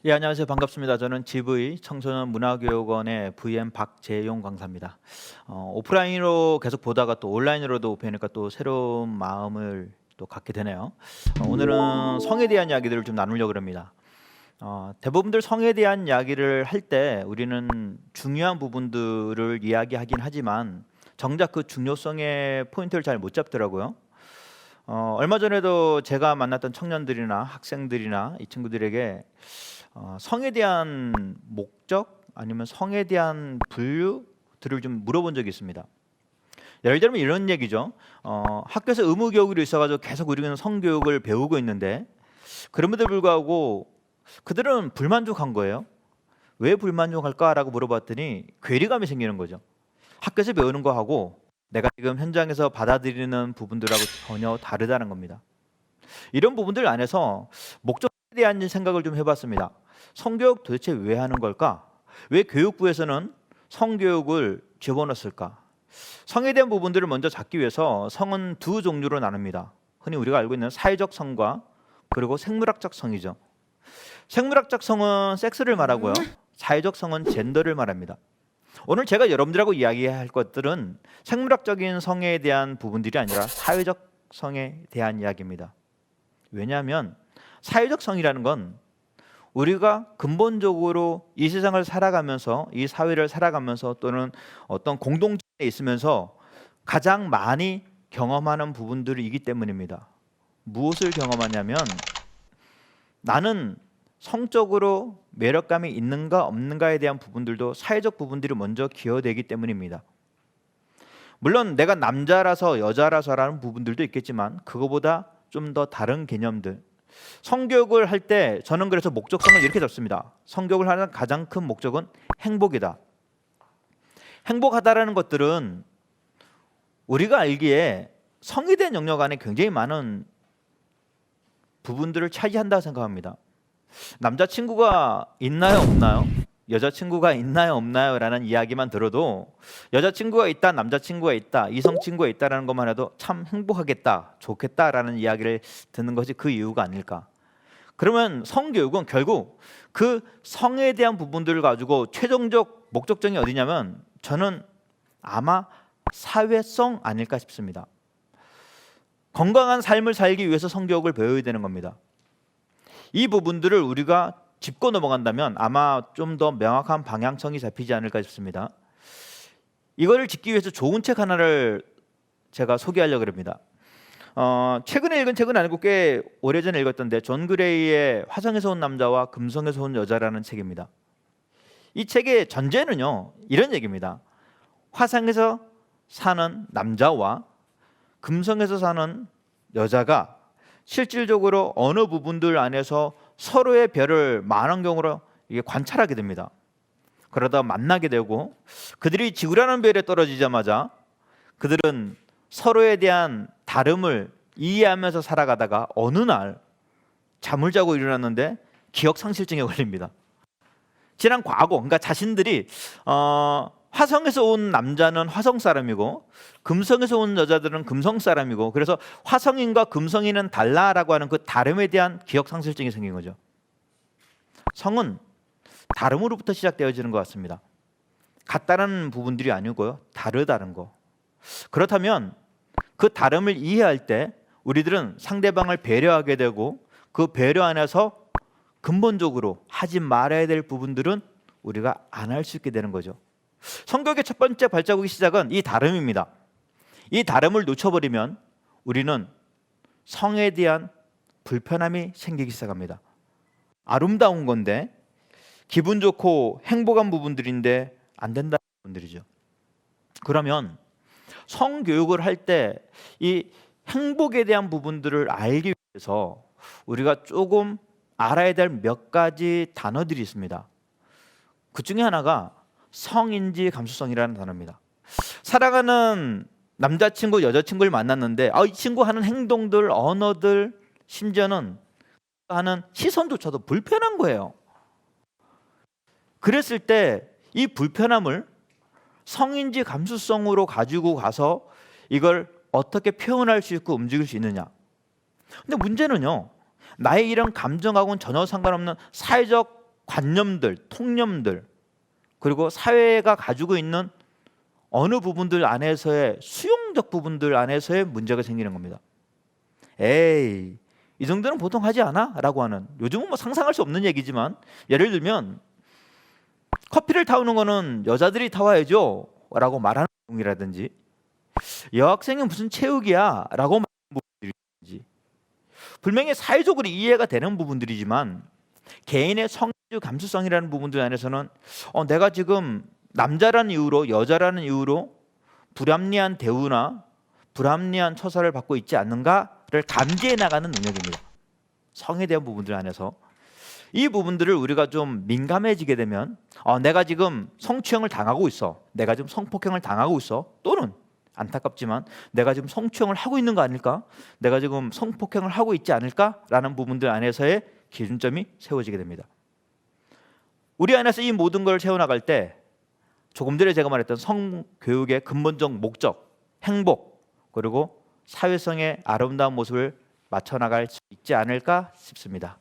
예, 안녕하세요. 반갑습니다. 저는 GV 청소년 문화교육원의 VM 박재용 강사입니다. 오프라인으로 계속 보다가 또 온라인으로도 배우니까 또 새로운 마음을 또 갖게 되네요. 오늘은 성에 대한 이야기들을 좀 나누려고 합니다. 대부분들 성에 대한 이야기를 할 때 우리는 중요한 부분들을 이야기하긴 하지만 정작 그 중요성의 포인트를 잘 못 잡더라고요. 얼마 전에도 제가 만났던 청년들이나 학생들이나 이 친구들에게 성에 대한 목적 아니면 성에 대한 분류들을 좀 물어본 적이 있습니다. 예를 들면 이런 얘기죠. 학교에서 의무 교육으로 있어가지고 계속 우리는 성교육을 배우고 있는데 그럼에도 불구하고 그들은 불만족한 거예요. 왜 불만족할까라고 물어봤더니 괴리감이 생기는 거죠. 학교에서 배우는 거하고 내가 지금 현장에서 받아들이는 부분들하고 전혀 다르다는 겁니다. 이런 부분들 안에서 목적에 대한 생각을 좀 해봤습니다. 성교육 도대체 왜 하는 걸까? 왜 교육부에서는 성교육을 집어넣었을까? 성에 대한 부분들을 먼저 잡기 위해서 성은 두 종류로 나눕니다. 흔히 우리가 알고 있는 사회적 성과 그리고 생물학적 성이죠. 생물학적 성은 섹스를 말하고요. 사회적 성은 젠더를 말합니다. 오늘 제가 여러분들하고 이야기할 것들은 생물학적인 성에 대한 부분들이 아니라 사회적 성에 대한 이야기입니다. 왜냐하면 사회적 성이라는 건 우리가 근본적으로 이 세상을 살아가면서 이 사회를 살아가면서 또는 어떤 공동체에 있으면서 가장 많이 경험하는 부분들이기 때문입니다. 무엇을 경험하냐면 나는 성적으로 매력감이 있는가 없는가에 대한 부분들도 사회적 부분들이 먼저 기여되기 때문입니다. 물론 내가 남자라서 여자라서라는 부분들도 있겠지만 그거보다 좀 더 다른 개념들, 성교육을 할 때 저는 그래서 목적성을 이렇게 잡습니다. 성교육을 하는 가장 큰 목적은 행복이다. 행복하다라는 것들은 우리가 알기에 성에 대한 영역 안에 굉장히 많은 부분들을 차지한다고 생각합니다. 남자친구가 있나요 없나요? 여자친구가 있나요 없나요? 라는 이야기만 들어도 여자친구가 있다, 남자친구가 있다, 이성친구가 있다라는 것만 해도 참 행복하겠다, 좋겠다라는 이야기를 듣는 것이 그 이유가 아닐까. 그러면 성교육은 결국 그 성에 대한 부분들을 가지고 최종적 목적점이 어디냐면 저는 아마 사회성 아닐까 싶습니다. 건강한 삶을 살기 위해서 성교육을 배워야 되는 겁니다. 이 부분들을 우리가 짚고 넘어간다면 아마 좀 더 명확한 방향성이 잡히지 않을까 싶습니다. 이거를 짚기 위해서 좋은 책 하나를 제가 소개하려고 합니다. 최근에 읽은 책은 아니고 꽤 오래전에 읽었던데 존 그레이의 화성에서 온 남자와 금성에서 온 여자라는 책입니다. 이 책의 전제는요 이런 얘기입니다. 화성에서 사는 남자와 금성에서 사는 여자가 실질적으로 어느 부분들 안에서 서로의 별을 많은 경우로 이게 관찰하게 됩니다. 그러다 만나게 되고 그들이 지구라는 별에 떨어지자마자 그들은 서로에 대한 다름을 이해하면서 살아가다가 어느 날 잠을 자고 일어났는데 기억상실증에 걸립니다. 지난 과거, 그러니까 자신들이 화성에서 온 남자는 화성 사람이고 금성에서 온 여자들은 금성 사람이고 그래서 화성인과 금성인은 달라라고 하는 그 다름에 대한 기억상실증이 생긴 거죠. 성은 다름으로부터 시작되어지는 것 같습니다. 같다는 부분들이 아니고요, 다르다는 거. 그렇다면 그 다름을 이해할 때 우리들은 상대방을 배려하게 되고 그 배려 안에서 근본적으로 하지 말아야 될 부분들은 우리가 안 할 수 있게 되는 거죠. 성격의 첫 번째 발자국의 시작은 이 다름입니다. 이 다름을 놓쳐버리면 우리는 성에 대한 불편함이 생기기 시작합니다. 아름다운 건데 기분 좋고 행복한 부분들인데 안 된다는 부분들이죠. 그러면 성교육을 할 때 이 행복에 대한 부분들을 알기 위해서 우리가 조금 알아야 될 몇 가지 단어들이 있습니다. 그 중에 하나가 성인지 감수성이라는 단어입니다. 사랑하는 남자친구, 여자친구를 만났는데 이 친구 하는 행동들, 언어들, 심지어는 하는 시선조차도 불편한 거예요. 그랬을 때 이 불편함을 성인지 감수성으로 가지고 가서 이걸 어떻게 표현할 수 있고 움직일 수 있느냐. 근데 문제는요, 나의 이런 감정하고는 전혀 상관없는 사회적 관념들, 통념들, 그리고 사회가 가지고 있는 어느 부분들 안에서의 수용적 부분들 안에서의 문제가 생기는 겁니다. 에이, 이 정도는 보통 하지 않아? 라고 하는, 요즘은 뭐 상상할 수 없는 얘기지만, 예를 들면 커피를 타오는 거는 여자들이 타와야죠 라고 말하는 내용이라든지, 여학생은 무슨 체육이야 라고 말하는 부분들이든지, 분명히 사회적으로 이해가 되는 부분들이지만 개인의 성취 감수성이라는 부분들 안에서는 내가 지금 남자라는 이유로, 여자라는 이유로 불합리한 대우나 불합리한 처사를 받고 있지 않는가를 감지해 나가는 능력입니다. 성에 대한 부분들 안에서 이 부분들을 우리가 좀 민감해지게 되면 내가 지금 성추행을 당하고 있어, 내가 지금 성폭행을 당하고 있어, 또는 안타깝지만 내가 지금 성추행을 하고 있는 거 아닐까, 내가 지금 성폭행을 하고 있지 않을까라는 부분들 안에서의 기준점이 세워지게 됩니다. 우리 안에서 이 모든 걸 세워나갈 때 조금 전에 제가 말했던 성교육의 근본적 목적, 행복, 그리고 사회성의 아름다운 모습을 맞춰나갈 수 있지 않을까 싶습니다.